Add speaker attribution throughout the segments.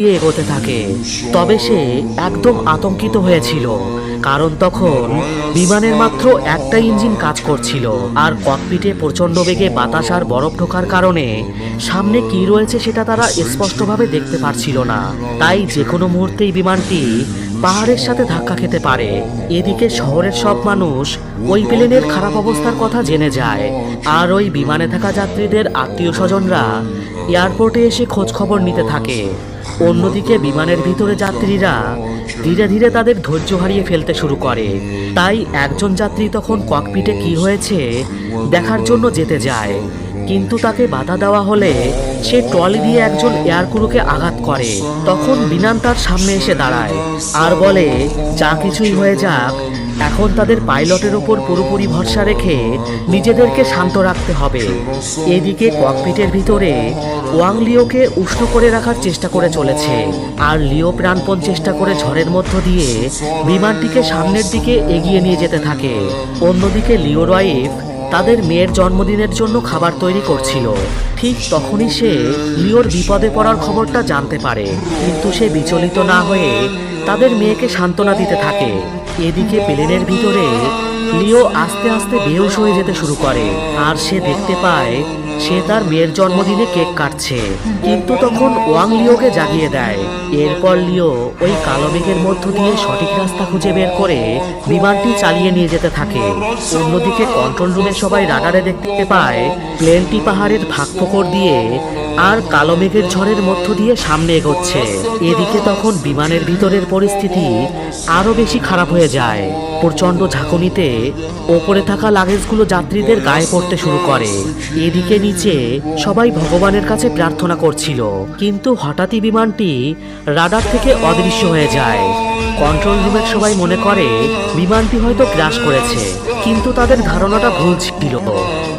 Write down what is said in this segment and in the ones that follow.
Speaker 1: এগোতে থাকে। তবে সে একদম আতঙ্কিত হয়েছিল, কারণ তখন বিমানের মাত্র একটা ইঞ্জিন কাজ করছিল, আর ককপিটে প্রচণ্ড বেগে বাতাস আর বরফ ঢোকার কারণে সামনে কি রয়েছে সেটা তারা স্পষ্টভাবে দেখতে পারছিল না। তাই যে কোনো মুহূর্তেই বিমানটি পাহাড়ের সাথে ধাক্কা খেতে পারে। এদিকে শহরের সব মানুষ ওই প্লেনের খারাপ অবস্থার কথা জেনে যায়, আর ওই বিমানে থাকা যাত্রীদের আত্মীয় স্বজনরা এয়ারপোর্টে এসে খোঁজ খবর নিতে থাকে। অন্যদিকে বিমানের ভিতরে যাত্রীরা ধীরে ধীরে তাদের ধৈর্য হারিয়ে ফেলতে শুরু করে। তাই একজন যাত্রী তখন ককপিটে কি হয়েছে দেখার জন্য যেতে যায়, কিন্তু তাকে বাধা দেওয়া হলে সে ট্রলি দিয়ে একজন এয়ারক্রুকে আঘাত করে। তখন বিমান তার সামনে এসে দাঁড়ায় আর বলে যা কিছুই হয়ে যাক, এখন তাদের পাইলটের ওপর পুরোপুরি ভরসা রেখে নিজেদেরকে শান্ত রাখতে হবে। এদিকে ককপিটের ভিতরে ওয়াং লিওকে উষ্ণ করে রাখার চেষ্টা করে চলেছে, আর লিও প্রাণপণ চেষ্টা করে ঝড়ের মধ্য দিয়ে বিমানটিকে সামনের দিকে এগিয়ে নিয়ে যেতে থাকে। অন্যদিকে লিওর ওয়াইফ তাদের মেয়ের জন্মদিনের জন্য খাবার তৈরি করছিল। ঠিক তখনই সে লিওর বিপদে পড়ার খবরটা জানতে পারে, কিন্তু সে বিচলিত না হয়ে তাদের মেয়েকে সান্ত্বনা দিতে থাকে। এদিকে প্লেনের ভিতরে লিও আস্তে আস্তে বেহুশ হয়ে যেতে শুরু করে, আর সে দেখতে পায় সে তার মেয়ের জন্মদিনে কেক কাটছে। কিন্তু তখন ওয়াং লিওকে জাগিয়ে দেয়। এরপর লিও ওই কালো মেঘের মধ্য দিয়ে সঠিক রাস্তা খুঁজে বের করে বিমানটি চালিয়ে নিয়ে যেতে থাকে। অন্যদিকে কন্ট্রোল রুমে সবাই রাডারে দেখতে পায় প্লেনটি পাহাড়ের ফাঁক ফোকর দিয়ে আর কালো মেঘের ঝড়ের মধ্য দিয়ে সামনে এগোচ্ছে। এদিকে তখন বিমানের ভিতরের পরিস্থিতি আরো বেশি খারাপ হয়ে যায়। প্রচণ্ড ঝাঁকুনিতে ওপরে থাকা লাগেজগুলো যাত্রীদের গায়ে পড়তে শুরু করে। এদিকে নিচে সবাই ভগবানের কাছে প্রার্থনা করছিল, কিন্তু হঠাৎই বিমানটি রাডার থেকে অদৃশ্য হয়ে যায়। কন্ট্রোল রুমের সবাই মনে করে বিমানটি হয়তো ক্র্যাশ করেছে, কিন্তু তাদের ধারণাটা ভুল ছিল,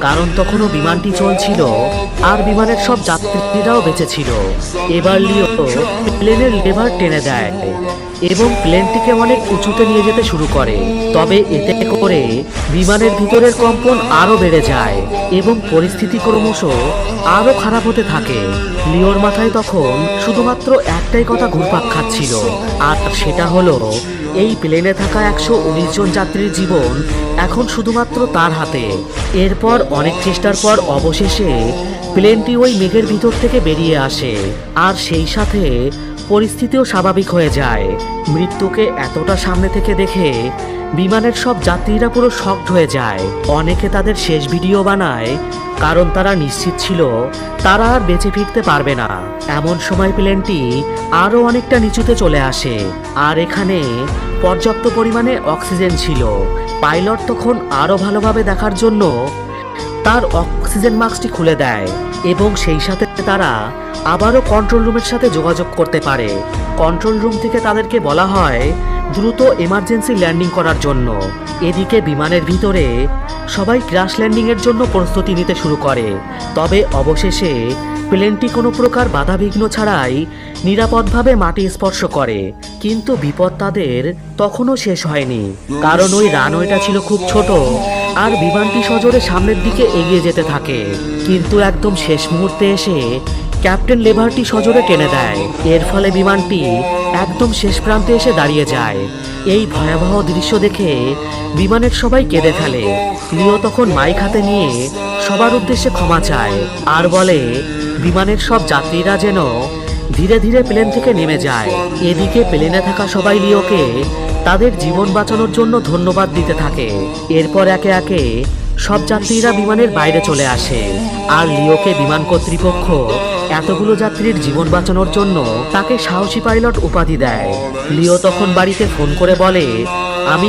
Speaker 1: কারণ তখনও বিমানটি চলছিল আর বিমানের সব যাত্রীরাও বেঁচে ছিল। এবার লিও প্লেনের লেভার টেনে দেয় এবং প্লেনটিকে অনেক উঁচুতে নিয়ে যেতে শুরু করে। তবে এতে করে বিমানের ভিতরের কম্পন আরো বেড়ে যায় এবং পরিস্থিতি ক্রমশ আরো খারাপ হতে থাকে। লিওর মাথায় তখন শুধুমাত্র একটাই কথা ঘুরপাক খাচ্ছিল, আর সেটা হলো এই প্লেনে থাকা 119 জন যাত্রীর জীবন এখন শুধুমাত্র তার হাতে। এরপর অনেক চেষ্টার পর অবশেষে প্লেনটি ওই মেঘের ভিতর থেকে বেরিয়ে আসে, আর সেই সাথে পরিস্থিতিও স্বাভাবিক হয়ে যায়। মৃত্যুকে এতটা সামনে থেকে দেখে বিমানের সব যাত্রীরা পুরো শকড হয়ে যায়। অনেকে তাদের শেষ ভিডিও বানায়, কারণ তারা নিশ্চিত ছিল তারা আর বেঁচে ফিরতে পারবে না। এমন সময় প্লেনটি আরও অনেকটা নিচুতে চলে আসে, আর এখানে পর্যাপ্ত পরিমাণে অক্সিজেন ছিল। পাইলট তখন আরও ভালোভাবে দেখার জন্য তার অক্সিজেন মাস্কটি খুলে দেয় এবং সেই সাথে তারা আবারও কন্ট্রোল রুমের সাথে যোগাযোগ করতে পারে। কন্ট্রোল রুম থেকে তাদেরকে বলা হয় দ্রুত এমার্জেন্সি ল্যান্ডিং করার জন্য। এদিকে বিমানের ভিতরে সবাই ক্র্যাশ ল্যান্ডিংয়ের জন্য প্রস্তুতি নিতে শুরু করে। তবে অবশেষে প্লেনটি কোনো প্রকার বাধাবিঘ্ন ছাড়াই নিরাপদভাবে মাটি স্পর্শ করে। কিন্তু বিপদ তাদের তখনও শেষ হয়নি, কারণ ওই রানওয়েটা ছিল খুব ছোট আর বিমানটি সজোরে সামনের দিকে এগিয়ে যেতে থাকে। কিন্তু একদম শেষ মুহূর্তে এসে ক্যাপ্টেন লেভারটি সজোরে টেনে দেয়। এর ফলে বিমানটি একদম শেষ প্রান্তে এসে দাঁড়িয়ে যায়। এই ভয়াবহ দৃশ্য দেখে বিমানের সবাই কেঁদে ফেলে। লিও তখন মাইক হাতে নিয়ে সবার উদ্দেশ্যে ক্ষমা চায় আর বলে বিমানের সব যাত্রীরা যেন ধীরে ধীরে প্লেন থেকে নেমে যায়। এদিকে প্লেনে থাকা সবাই লিওকে তাদের জীবন বাঁচানোর জন্য ধন্যবাদ দিতে থাকে। এরপর একে একে সব যাত্রীরা বিমানের বাইরে চলে আসে, আর লিওকে বিমান কর্তৃপক্ষ এতগুলো যাত্রীর জীবন বাঁচানোর জন্য তাকে সাহসী পাইলট উপাধি দেয়। লিও তখন বাড়িতে ফোন করে বলে, আমি